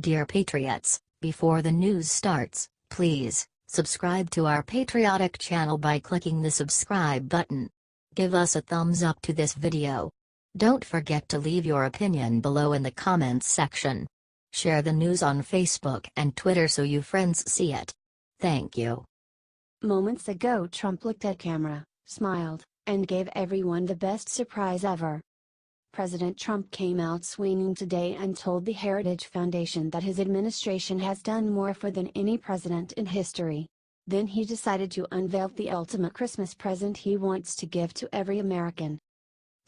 Dear Patriots, before the news starts, please subscribe to our patriotic channel by clicking the subscribe button. Give us a thumbs up to this video. Don't forget to leave your opinion below in the comments section. Share the news on Facebook and Twitter so your friends see it. Thank you. Moments ago, Trump looked at camera, smiled, and gave everyone the best surprise ever. President Trump came out swinging today and told the Heritage Foundation that his administration has done more for than any president in history. Then he decided to unveil the ultimate Christmas present he wants to give to every American.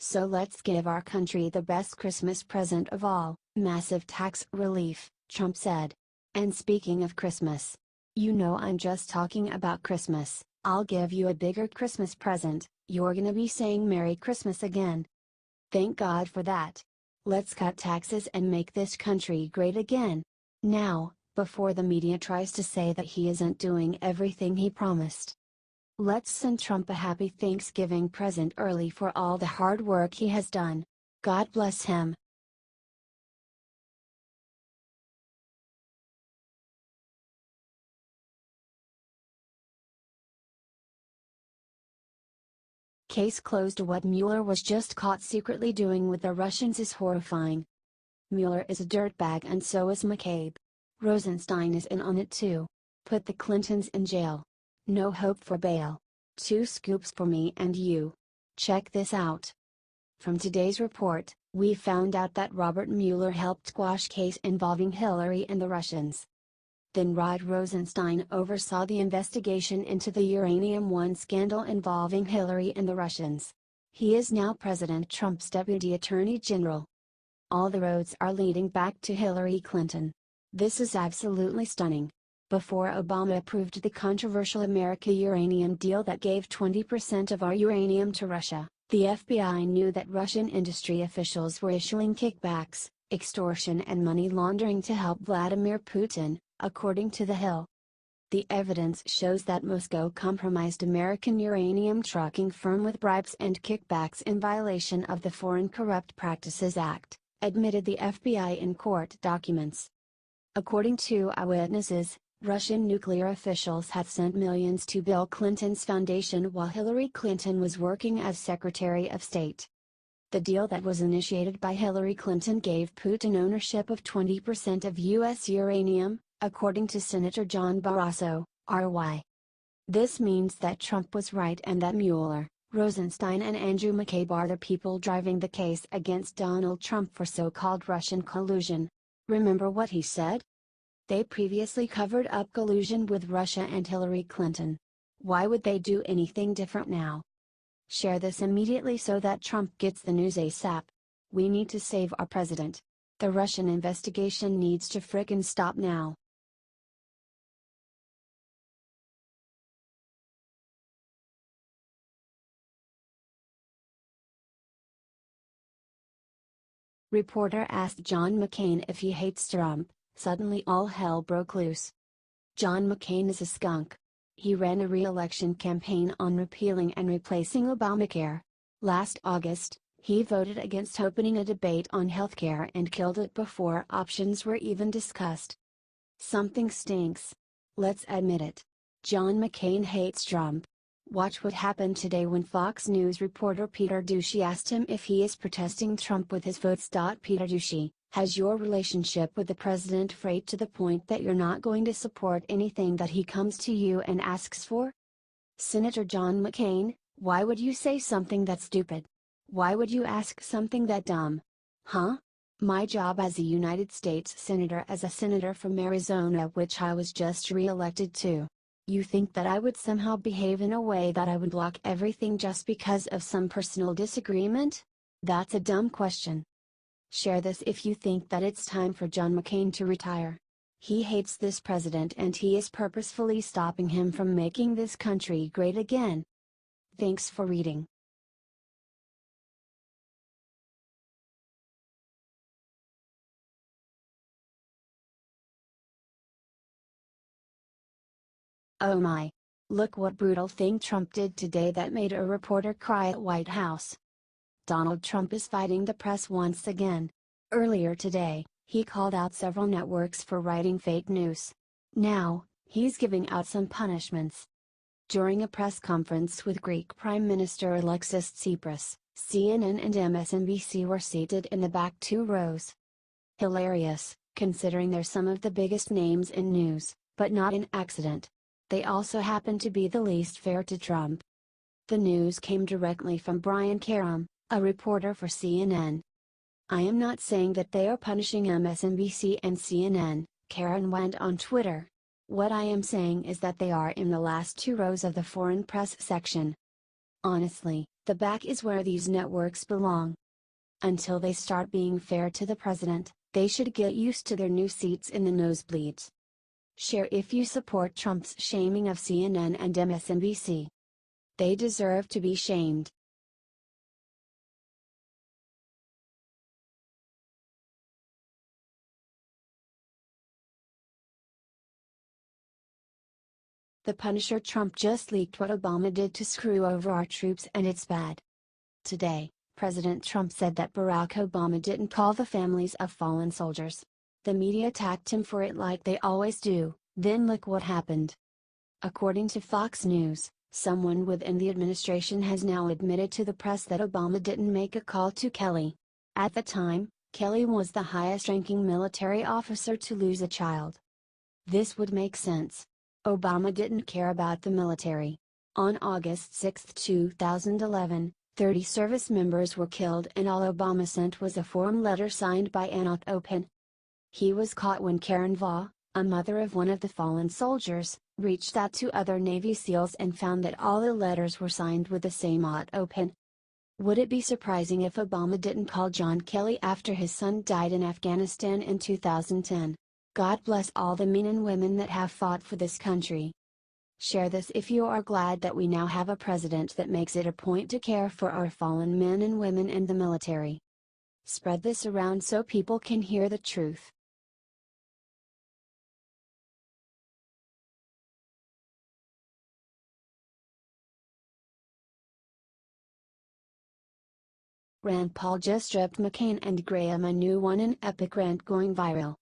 So let's give our country the best Christmas present of all, massive tax relief, Trump said. And speaking of Christmas, you know I'm just talking about Christmas. I'll give you a bigger Christmas present, you're gonna be saying Merry Christmas again. Thank God for that. Let's cut taxes and make this country great again. Now, before the media tries to say that he isn't doing everything he promised. Let's send Trump a happy Thanksgiving present early for all the hard work he has done. God bless him. Case closed. What Mueller was just caught secretly doing with the Russians is horrifying. Mueller is a dirtbag and so is McCain. Rosenstein is in on it too. Put the Clintons in jail. No hope for bail. 2 scoops for me and you. Check this out. From today's report, we found out that Robert Mueller helped quash case involving Hillary and the Russians. Then Rod Rosenstein oversaw the investigation into the Uranium One scandal involving Hillary and the Russians. He is now President Trump's Deputy Attorney General. All the roads are leading back to Hillary Clinton. This is absolutely stunning. Before Obama approved the controversial America uranium deal that gave 20% of our uranium to Russia, the FBI knew that Russian industry officials were issuing kickbacks, extortion and money laundering to help Vladimir Putin, according to The Hill. The evidence shows that Moscow compromised American uranium trucking firm with bribes and kickbacks in violation of the Foreign Corrupt Practices Act, admitted the FBI in court documents. According to eyewitnesses, Russian nuclear officials had sent millions to Bill Clinton's foundation while Hillary Clinton was working as Secretary of State. The deal that was initiated by Hillary Clinton gave Putin ownership of 20% of U.S. uranium, according to Senator John Barrasso, RY. This means that Trump was right and that Mueller, Rosenstein and Andrew McCabe are the people driving the case against Donald Trump for so-called Russian collusion. Remember what he said? They previously covered up collusion with Russia and Hillary Clinton. Why would they do anything different now? Share this immediately so that Trump gets the news ASAP. We need to save our president. The Russian investigation needs to frickin' stop now. Reporter asked John McCain if he hates Trump. Suddenly all hell broke loose. John McCain is a skunk. He ran a re-election campaign on repealing and replacing Obamacare. Last August, he voted against opening a debate on healthcare and killed it before options were even discussed. Something stinks. Let's admit it. John McCain hates Trump. Watch what happened today when Fox News reporter Peter Doocy asked him if he is protesting Trump with his votes. Peter Doocy, has your relationship with the president frayed to the point that you're not going to support anything that he comes to you and asks for? Senator John McCain, why would you say something that stupid? Why would you ask something that dumb? Huh? My job as a United States Senator, as a senator from Arizona, which I was just re-elected to. You think that I would somehow behave in a way that I would block everything just because of some personal disagreement? That's a dumb question. Share this if you think that it's time for John McCain to retire. He hates this president and he is purposefully stopping him from making this country great again. Thanks for reading. Oh my! Look what brutal thing Trump did today that made a reporter cry at White House. Donald Trump is fighting the press once again. Earlier today, He called out several networks for writing fake news. Now, he's giving out some punishments. During a press conference with Greek Prime Minister Alexis Tsipras, CNN and MSNBC were seated in the back 2 rows. Hilarious, considering they're some of the biggest names in news, but not an accident. They also happen to be the least fair to Trump. The news came directly from Brian Karem, a reporter for CNN. "I am not saying that they are punishing MSNBC and CNN," Karem went on Twitter. "What I am saying is that they are in the last 2 rows of the foreign press section. Honestly, the back is where these networks belong. Until they start being fair to the president, they should get used to their new seats in the nosebleeds. Share if you support Trump's shaming of CNN and MSNBC. They deserve to be shamed." The Punisher: Trump just leaked what Obama did to screw over our troops and it's bad. Today, President Trump said that Barack Obama didn't call the families of fallen soldiers. The media attacked him for it like they always do, then look what happened. According to Fox News, someone within the administration has now admitted to the press that Obama didn't make a call to Kelly. At the time, Kelly was the highest-ranking military officer to lose a child. This would make sense. Obama didn't care about the military. On August 6, 2011, 30 service members were killed and all Obama sent was a form letter signed by Anok Open. He was caught when Karen Vaugh, a mother of one of the fallen soldiers, reached out to other Navy SEALs and found that all the letters were signed with the same Anok Open. Would it be surprising if Obama didn't call John Kelly after his son died in Afghanistan in 2010? God bless all the men and women that have fought for this country. Share this if you are glad that we now have a president that makes it a point to care for our fallen men and women in the military. Spread this around so people can hear the truth. Rand Paul just stripped McCain and Graham a new one, an epic rant going viral.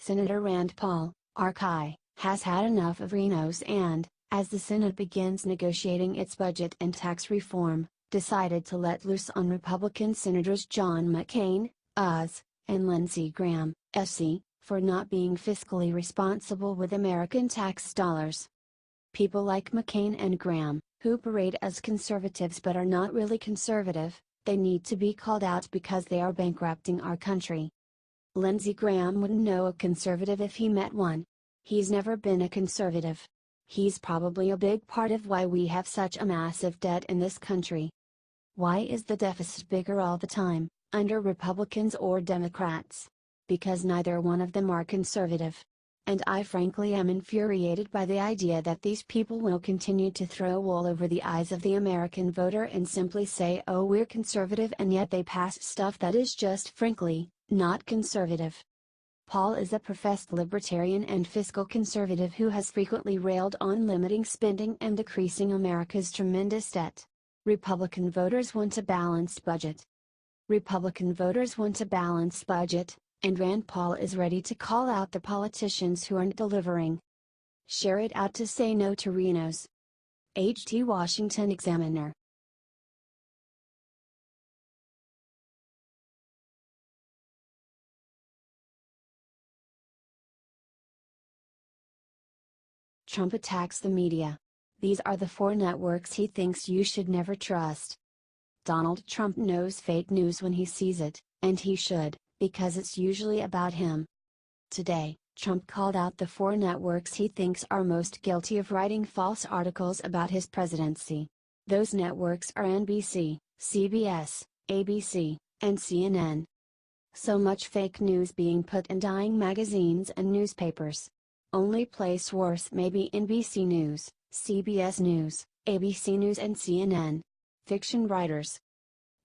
Senator Rand Paul, RCI, has had enough of Rhinos and, as the Senate begins negotiating its budget and tax reform, decided to let loose on Republican Senators John McCain, US, and Lindsey Graham, SC, for not being fiscally responsible with American tax dollars. People like McCain and Graham, who parade as conservatives but are not really conservative, they need to be called out because they are bankrupting our country. Lindsey Graham wouldn't know a conservative if he met one. He's never been a conservative. He's probably a big part of why we have such a massive debt in this country. Why is the deficit bigger all the time, under Republicans or Democrats? Because neither one of them are conservative. And I frankly am infuriated by the idea that these people will continue to throw wool over the eyes of the American voter and simply say, "Oh, we're conservative," and yet they pass stuff that is just frankly not conservative. Paul is a professed libertarian and fiscal conservative who has frequently railed on limiting spending and decreasing America's tremendous debt. Republican voters want a balanced budget. Republican voters want a balanced budget, and Rand Paul is ready to call out the politicians who aren't delivering. Share it out to say no to Rhinos. H.T. Washington Examiner. Trump attacks the media. These are the 4 networks he thinks you should never trust. Donald Trump knows fake news when he sees it, and he should, because it's usually about him. Today, Trump called out the 4 networks he thinks are most guilty of writing false articles about his presidency. Those networks are NBC, CBS, ABC, and CNN. So much fake news being put in dying magazines and newspapers. Only place worse may be NBC News, CBS News, ABC News and CNN. Fiction writers.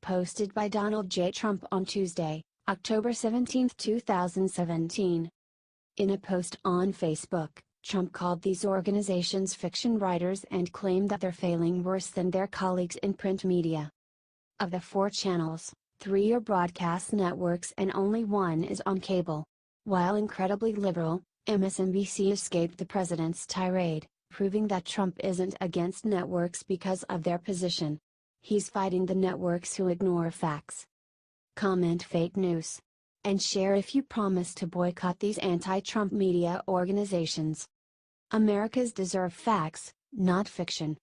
Posted by Donald J. Trump on Tuesday, October 17, 2017. In a post on Facebook, Trump called these organizations fiction writers and claimed that they're failing worse than their colleagues in print media. Of the 4 channels, 3 are broadcast networks and only 1 is on cable. While incredibly liberal, MSNBC escaped the president's tirade, proving that Trump isn't against networks because of their position. He's fighting the networks who ignore facts. Comment fake news. And share if you promise to boycott these anti-Trump media organizations. Americans deserve facts, not fiction.